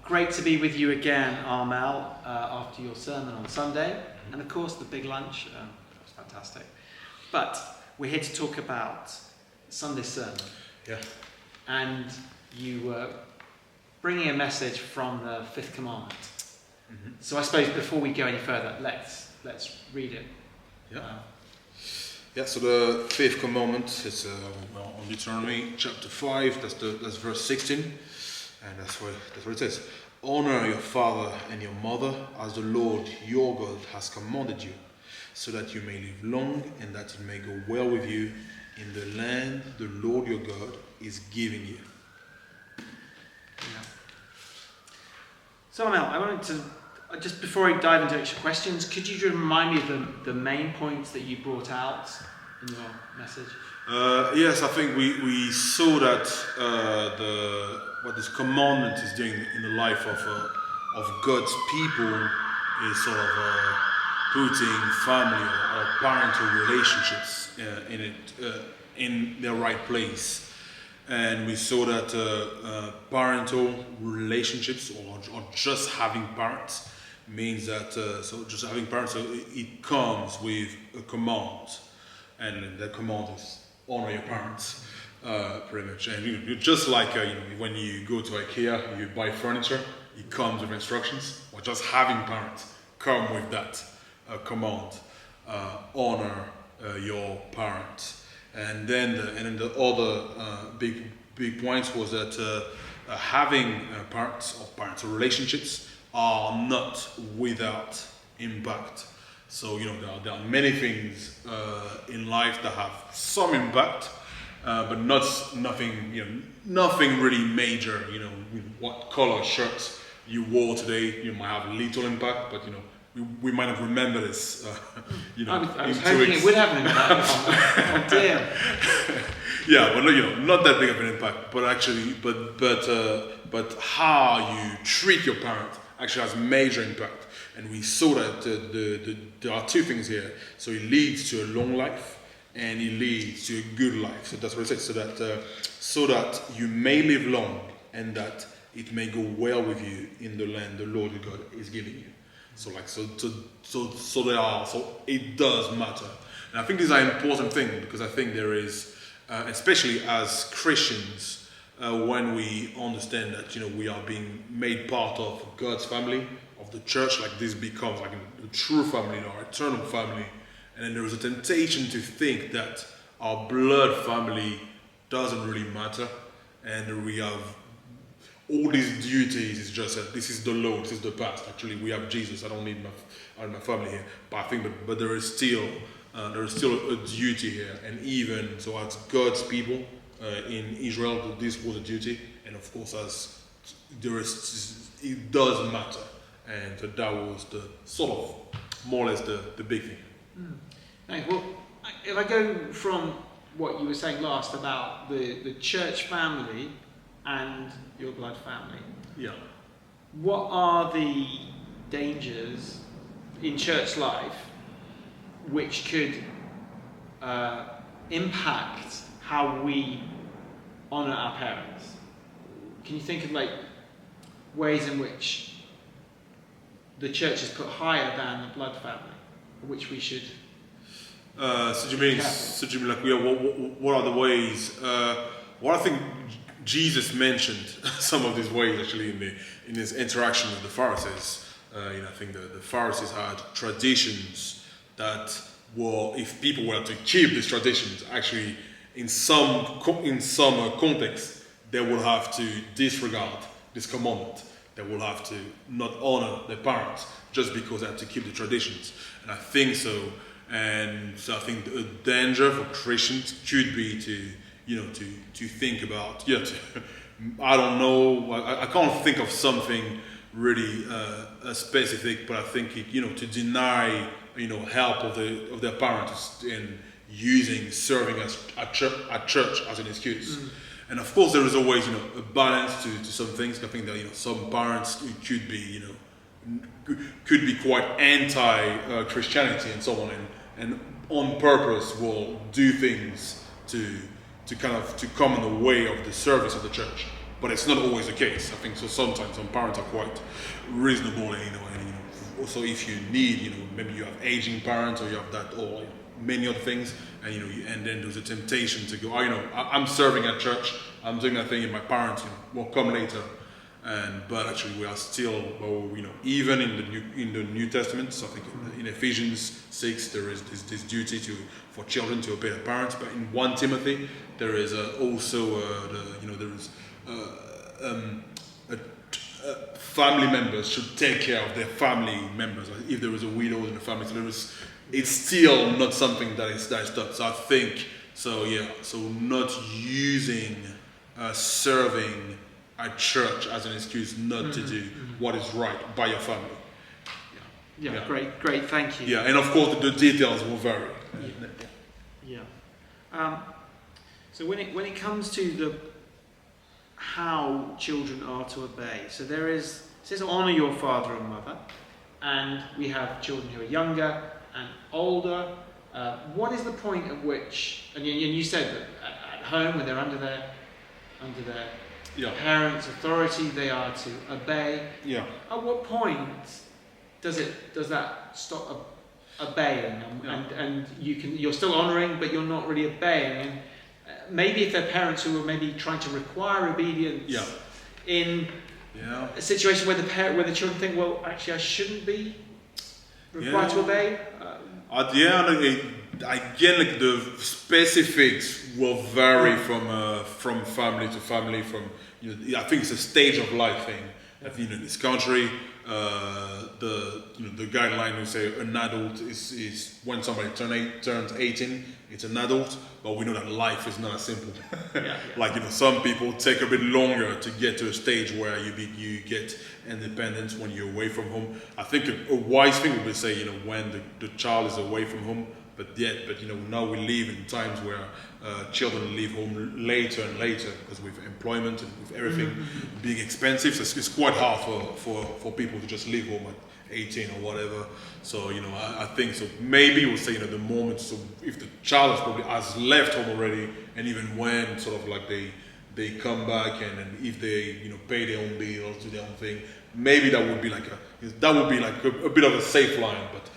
great to be with you again, Armel, after your sermon on Sunday, and of course the big lunch. That was fantastic. But we're here to talk about Sunday's sermon. Yeah. And you were bringing a message from the fifth commandment. Mm-hmm. So I suppose before we go any further, let's read it. Yeah. So the fifth commandment is on Deuteronomy chapter 5. That's verse 16, and that's what it says. Honor your father and your mother as the Lord your God has commanded you, so that you may live long and that it may go well with you in the land the Lord your God is giving you. Yeah. So Armel, I wanted to, just before I dive into extra questions, could you just remind me of the main points that you brought out in your message? Yes, I think we saw that what this commandment is doing in the life of God's people is sort of putting family or parental relationships in their right place. And we saw that parental relationships or just having parents means that so just having parents, so it comes with a command, and that command is honor your parents, pretty much. And you just like when you go to IKEA, you buy furniture, it comes with instructions. Or just having parents come with that command, honor your parents. And then the other big point was that having parental relationships are not without impact. So there are many things in life that have some impact, but nothing really major. What color shirts you wore today, might have little impact, but we might not remember this. I was hoping it would have an impact. Oh dear. Yeah, but not that big of an impact. But actually, but how you treat your parents actually has major impact. And we saw that there are two things here. So it leads to a long life, and it leads to a good life. So that's what it says. So that you may live long, and that it may go well with you in the land the Lord your God is giving you. So it does matter. And I think these are important things, because I think there is, especially as Christians, when we understand that we are being made part of God's family, of the church, like this becomes like a true family, our eternal family. And then there is a temptation to think that our blood family doesn't really matter, and we have all these duties. Is just that this is the Lord, this is the past. Actually, we have Jesus. I don't need my family here. But I think, but there is still a duty here, and even so, as God's people in Israel, this was a duty, and of course, as it does matter, and so that was the sort of more or less the big thing. Thanks. Well, if I go from what you were saying last about the church family and your blood family. Yeah. What are the dangers in church life which could impact how we honour our parents? Can you think of ways in which the church is put higher than the blood family, which we should? So do you mean what are the ways? Well, I think Jesus mentioned some of these ways actually in his interaction with the Pharisees. I think the Pharisees had traditions that were, if people were to keep these traditions, actually in some context, they will have to disregard this commandment. They will have to not honor their parents just because they have to keep the traditions. And I think so. And so I think the danger for Christians could be to think about, I don't know, I can't think of something really specific, but I think to deny help of their parents in using serving at church as an excuse. And of course there is always a balance to some things. I think that some parents could be quite anti-Christianity and so on, and on purpose will do things to come in the way of the service of the church. but it's not always the case. I think so. Sometimes some parents are quite reasonable, and also if you need, maybe you have aging parents or you have that, or many other things, and and then there's a temptation to go, I'm serving at church, I'm doing that thing, and my parents, will come later. But actually, we are still, even in the New Testament. So I think in Ephesians 6 there is this duty for children to obey their parents. But in 1 Timothy there is also family members should take care of their family members. If there is a widow in the family, so it's still not something that is done. So I think so. Yeah. So not using serving at church as an excuse not to do what is right by your family. Yeah. Great, thank you. Yeah, and of course the details will vary. So when it comes to how children are to obey, so it says honour your father and mother, and we have children who are younger and older. What is the point at which, and you said that at home when they're under their parents' authority, they are to obey. Yeah. At what point does that stop obeying, and you're still honouring, but you're not really obeying? And maybe if they're parents who are maybe trying to require obedience in a situation where the children think, well, actually I shouldn't be required to obey. Again, like the specifics will vary from family to family. I think it's a stage of life thing. I think in this country, the guideline will say an adult is when somebody turns 18, it's an adult. But we know that life is not as simple. Some people take a bit longer to get to a stage where you get independence when you're away from home. I think a wise thing would be to say, when the child is away from home. But now we live in times where children leave home later and later because with employment and with everything being expensive. So it's quite hard for people to just leave home at 18 or whatever. So I think so. Maybe we'll say the moment. So if the child has left home already, and even when sort of like they come back and if they pay their own bills, do their own thing, maybe that would be like a bit of a safe line. But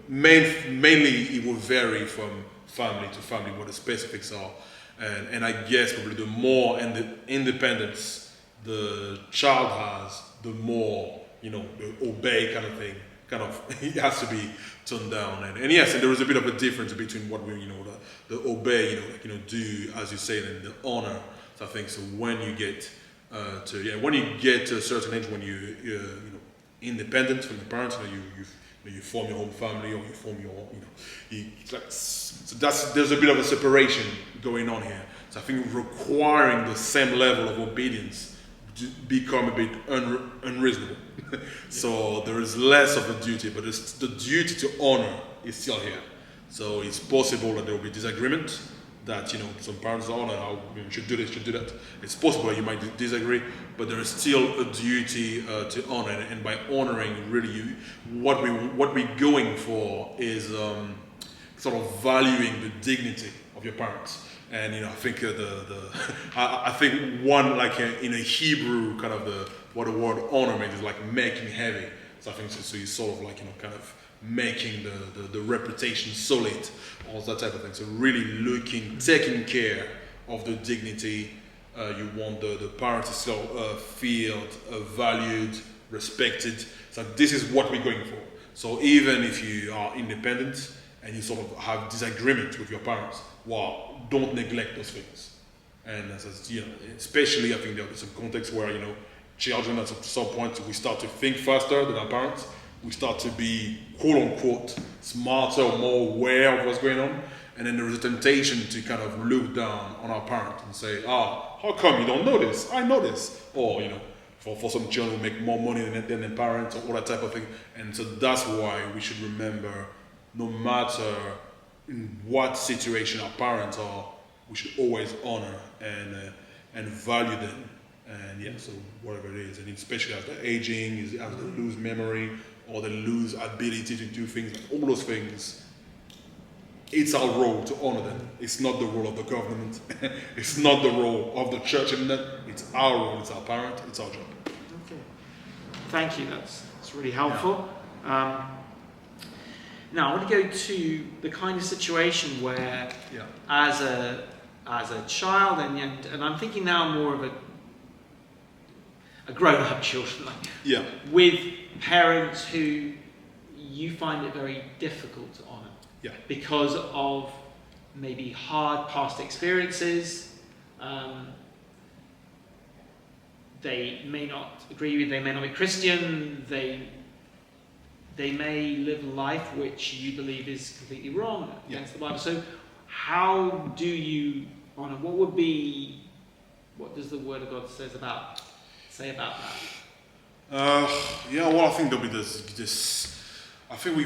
mainly it will vary from family to family what the specifics are, and I guess probably the more independence the child has, the more the obey kind of thing it has to be toned down, and yes, and there is a bit of a difference between what we the obey do as you say, and the honor. So I think so when you get to a certain age, when you're independent from the parents, you form your own family, or you form your so there's a bit of a separation going on here. So I think requiring the same level of obedience become a bit unreasonable. So there is less of a duty, but the duty to honor is still here. So it's possible that there will be disagreement, that some parents honor how you should do this, should do that. It's possible that you might disagree, but there is still a duty to honor, and by honoring, really, what we're going for is sort of valuing the dignity of your parents. And I think I think one in a Hebrew kind of what the word honor means is like making heavy. So I think so you sort of kind of making the reputation solid, all that type of thing. So really taking care of the dignity. You want the parents to still feel valued, respected. So this is what we're going for. So even if you are independent and you sort of have disagreement with your parents, don't neglect those things. And especially I think there are some contexts where children at some point we start to think faster than our parents. We start to be quote unquote smarter, more aware of what's going on, and then there is a temptation to kind of look down on our parents and say, how come you don't know this? I know this. Or for some children who make more money than their parents, or all that type of thing. And so that's why we should remember, no matter in what situation our parents are, we should always honor and value them. And so whatever it is, and especially as they're aging, as they lose memory, or they lose ability to do things, all those things, it's our role to honor them. It's not the role of the government. It's not the role of the church, and it's It's our role, it's our parent, it's our job. Okay. Thank you. That's really helpful. Now I want to go to the kind of situation where, as a child, and I'm thinking now more of a grown-up children, with parents who you find it very difficult to honour, because of maybe hard past experiences. They may not agree with, they may not be Christian, they may live a life which you believe is completely wrong against the Bible. So how do you honour? What does the Word of God say about that? Well, I think there'll be this. I think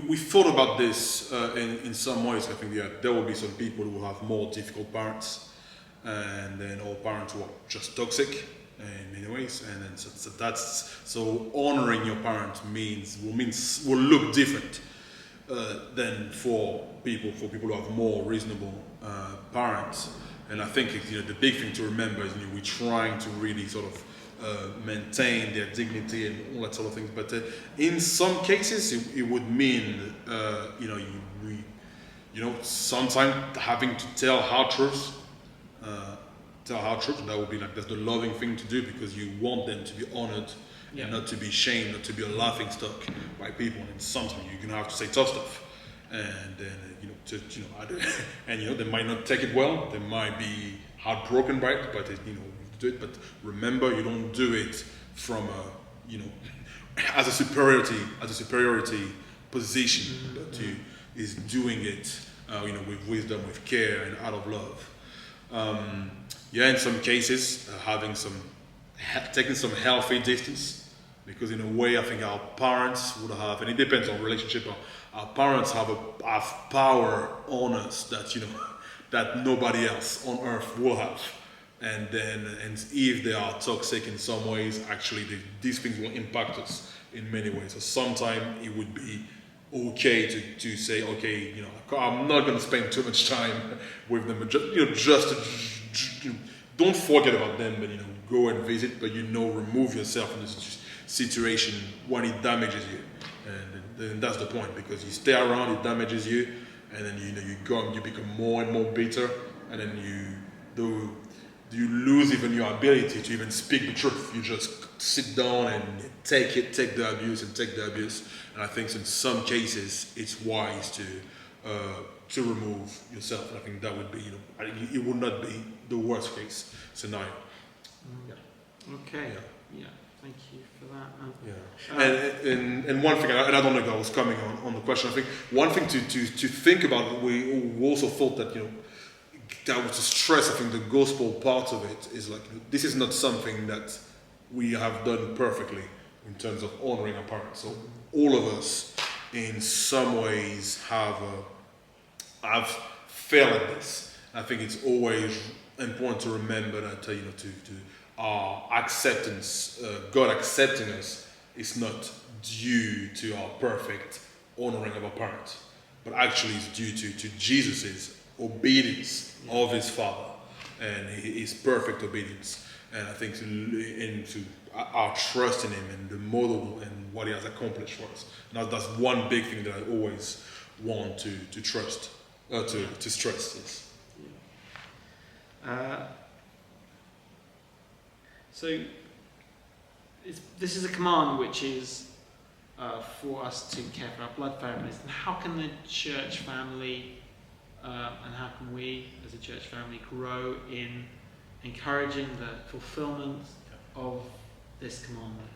we thought about this in some ways. I think there will be some people who will have more difficult parents, and then all parents who are just toxic in many ways, and then so honoring your parents will look different than for people who have more reasonable parents. And I think the big thing to remember is we're trying to really sort of maintain their dignity and all that sort of things. But in some cases, it would mean sometimes having to tell hard truths. That would be that's the loving thing to do, because you want them to be honored and not to be shamed, not to be a laughing stock by people. And sometimes you're gonna have to say tough stuff, and then and they might not take it well. They might be heartbroken by it, but do it. But remember, you don't do it from as a superiority position, but you is doing it with wisdom, with care, and out of love. In some cases, taking some healthy distance, because in a way, I think our parents would have, and it depends on relationship. Our parents have power on us that nobody else on earth will have. And if they are toxic in some ways, actually these things will impact us in many ways. So sometimes it would be okay to say, okay, I'm not going to spend too much time with them, but just don't forget about them, but go and visit, but remove yourself from this situation when it damages you. And then that's the point, because you stay around, it damages you, and then you become more and more bitter, and then you lose even your ability to even speak the truth. You just sit down and take the abuse. And I think in some cases it's wise to remove yourself. And I think that would be, it would not be the worst case scenario. Okay. Yeah. Thank you for that. And one thing, and I don't know if I was coming on the question. I think one thing to think about. We also thought that that was to stress. I think the gospel part of it is this is not something that we have done perfectly in terms of honoring our parents. So all of us, in some ways, have failed at this. I think it's always important to remember that to our acceptance, God accepting us, is not due to our perfect honoring of our parents, but actually it's due to Jesus' obedience of his Father and his perfect obedience. And I think into our trust in him and the model and what he has accomplished for us. Now that's one big thing that I always want to trust, to stress. Yes. So this is a command which is for us to care for our blood families. And how can the church family and how can we as a church family grow in encouraging the fulfillment of this commandment?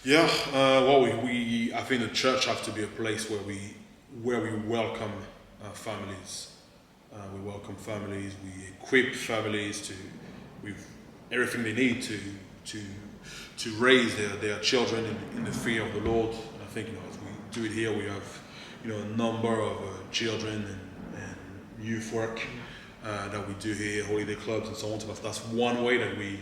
I think the church has to be a place where we welcome families. We welcome families. We equip families with everything they need to raise their children in the fear of the Lord. And I think as we do it here, we have a number of children and youth work that we do here, holiday clubs and so on. So that's one way that we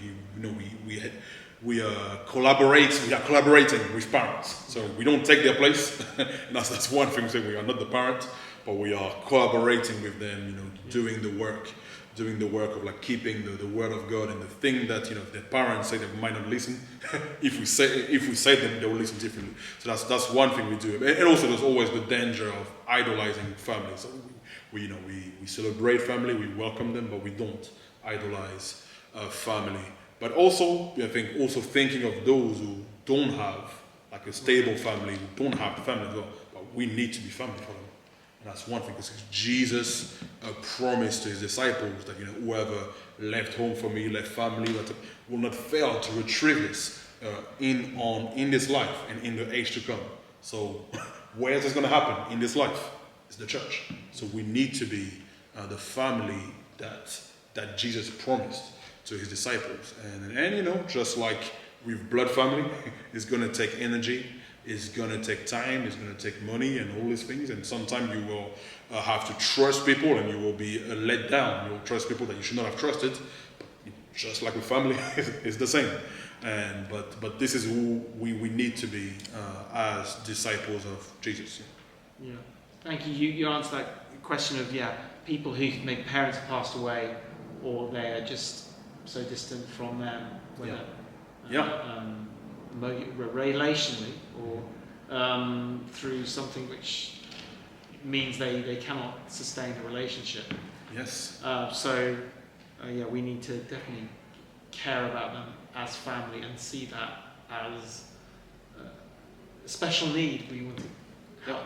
collaborate. We are collaborating with parents. So we don't take their place. And that's one thing. So we are not the parent, but we are collaborating with them. Doing the work doing the work of like keeping the word of God, and the thing that if their parents say they might not listen, if we say them, they will listen differently. So that's one thing we do. And also there's always the danger of idolizing family. So we celebrate family, we welcome them, but we don't idolize family. But also I think also thinking of those who don't have like a stable family, who don't have family as well, but we need to be family for them. That's one thing, because Jesus promised to his disciples that whoever left home for me, left family, will not fail to retrieve this in this life and in the age to come. So where is this going to happen in this life? It's the church. So we need to be the family that Jesus promised to his disciples. And just like with blood family, it's going to take energy. It's going to take time, it's going to take money and all these things, and sometimes you will have to trust people and you will be let down. You'll trust people that you should not have trusted. Just like with family, it's the same. But this is who we need to be as disciples of Jesus. Yeah. Thank you. You answered that question of people who maybe parents have passed away, or they're just so distant from them, whether relationally or through something which means they cannot sustain a relationship. Yes. We need to definitely care about them as family and see that as a special need we want to help.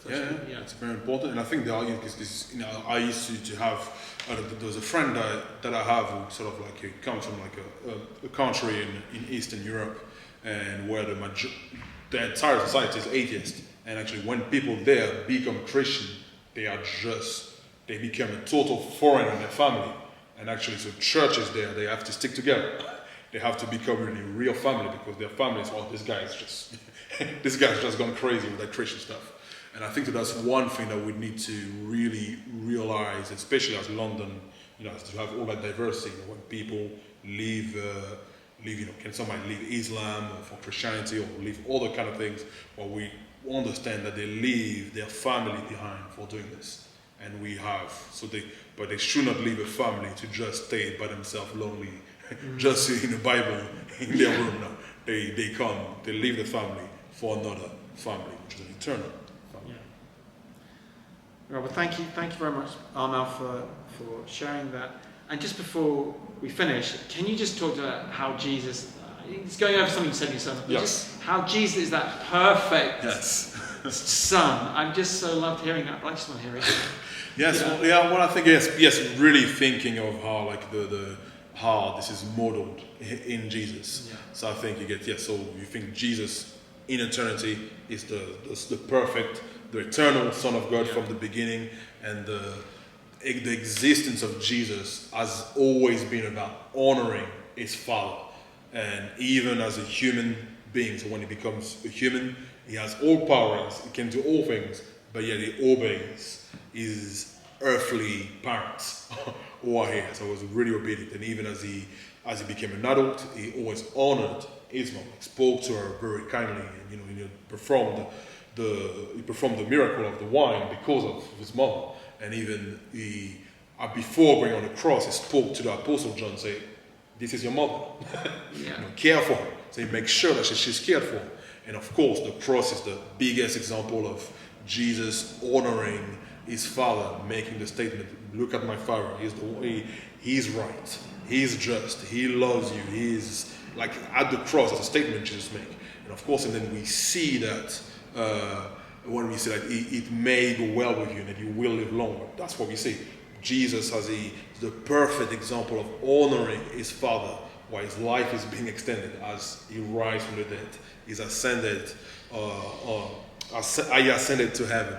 It's very important. And I think the argument is this. I used to have. There was a friend that I have who sort of like he comes from like a country in Eastern Europe, and where the entire society is atheist. And actually, when people there become Christian, they become a total foreigner in their family. And actually, so churches there, they have to stick together. They have to become really real family, because their family is, this guy's just gone crazy with that Christian stuff. And I think that's one thing that we need to really realize, especially as London, to have all that diversity. When people leave, can somebody leave Islam or for Christianity, or leave all the kind of things? Well, we understand that they leave their family behind for doing this, and we have but they should not leave a family to just stay by themselves, lonely, just in the Bible in their room. No, they leave the family for another family, which is an eternal. Right, well, thank you very much, Armel, for sharing that. And just before we finish, can you just talk about how Jesus, it's going over something you said in your sermon, but just how Jesus is that perfect son. I'm just so loved hearing that, but I just want to hear it. Yes, well, I think yes, really thinking of how like how this is modeled in Jesus. Yeah. So I think so you think Jesus in eternity is the perfect, the eternal Son of God from the beginning, and the existence of Jesus has always been about honoring his Father. And even as a human being, so when he becomes a human, he has all powers, he can do all things, but yet he obeys his earthly parents who are here. So he was really obedient. And even as he became an adult, he always honored his mom, spoke to her very kindly, and he performed the miracle of the wine because of his mom. And even before going on the cross, he spoke to the Apostle John, saying, "This is your mother. Care for her." So he makes sure that she's cared for. And of course, the cross is the biggest example of Jesus honoring his Father, making the statement, "Look at my Father. He's right. He's just. He loves you." He's like at the cross, as a statement Jesus makes. And of course, and then we see that when we say that it may go well with you and that you will live longer. That's what we see. Jesus as the perfect example of honoring his Father while his life is being extended as he rises from the dead. He's ascended, he ascended to heaven,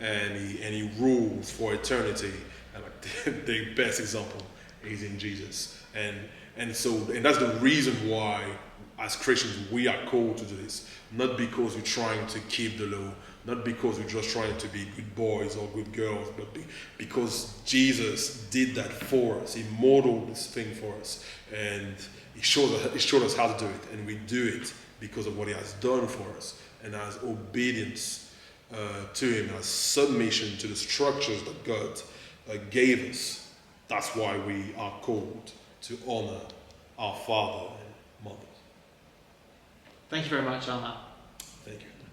and he rules for eternity. And like the best example is in Jesus. And that's the reason why, as Christians, we are called to do this. Not because we're trying to keep the law, not because we're just trying to be good boys or good girls, but because Jesus did that for us. He modeled this thing for us, and he showed us how to do it, and we do it because of what he has done for us, and as obedience to him, as submission to the structures that God gave us. that's why we are called to honor our father and mother. Thank you very much, Alma. Thank you.